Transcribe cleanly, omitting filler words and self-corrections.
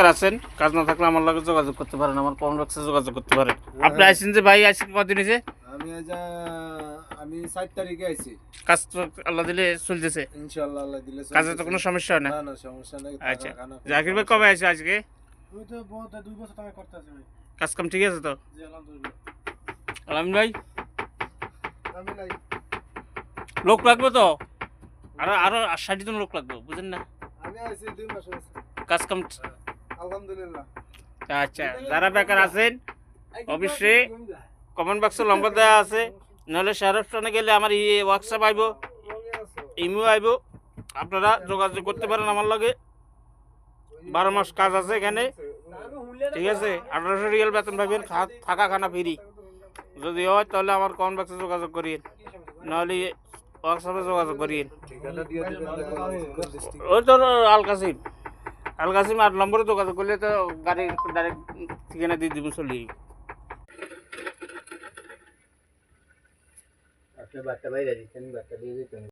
বেকার আছেন, কাজ না থাকলে আমার লগে যোগাযোগ করতে পারেন, আমার কমেন্ট বক্সে যোগাযোগ করতে পারেন। আপনি আইছেন যে ভাই, আজকে কতদিন হয়েছে? আমি 7 তারিখে আইছি। কাজ তো আল্লাহ দিলে চলতেছে, ইনশাআল্লাহ আল্লাহ দিলে কাজে তো কোনো সমস্যা হয় না? না না সমস্যা নাই। আচ্ছা, জাকির ভাই কবে আইছে আজকে? আমি তো বহুত 2 বছর থেকে করতেছি ভাই। কাজ কাম ঠিক আছে তো? জি আলহামদুলিল্লাহ। আলহামদুলিল্লাহ ভাই, আমি নাই। লোক লাগবে তো, আরো আরো 60 জন লোক লাগবে, বুঝেন না? আমি আইছি 2 মাস হইছে। কাজ কাম আলহামদুলিল্লাহ। আচ্ছা, যারা বেকার আছেন অবশ্যই কমেন্ট বক্সে নম্বর দেওয়া আছে, নাহলে শেয়ারস্টনে গেলে আমার হোয়াটসঅ্যাপ আইব, ইমেল আইব, আপনারা যোগাযোগ করতে পারেন আমার লগে। 12 মাস কাজ আছে এখানে, ঠিক আছে? 1800 রিয়াল বেতন পাবেন, থাকা খানা ফ্রি। যদি হয় তাহলে আমার কমেন্ট বক্সে যোগাযোগ করিয়েন, নাহলে হোয়াটসঅ্যাপে যোগাযোগ করিয়েন। ঠিকানা দিয়ে দিবেন। ওই তো আল কাসিম, আল কাসিম 8 নম্বরে যোগাযোগ করলে তো গাড়ি ডাইরেক্ট ঠিকানা দিয়ে দিব, চলি। আপনি বার্তা বাইরে দিতেন, বার্তা দিয়ে দিতেন।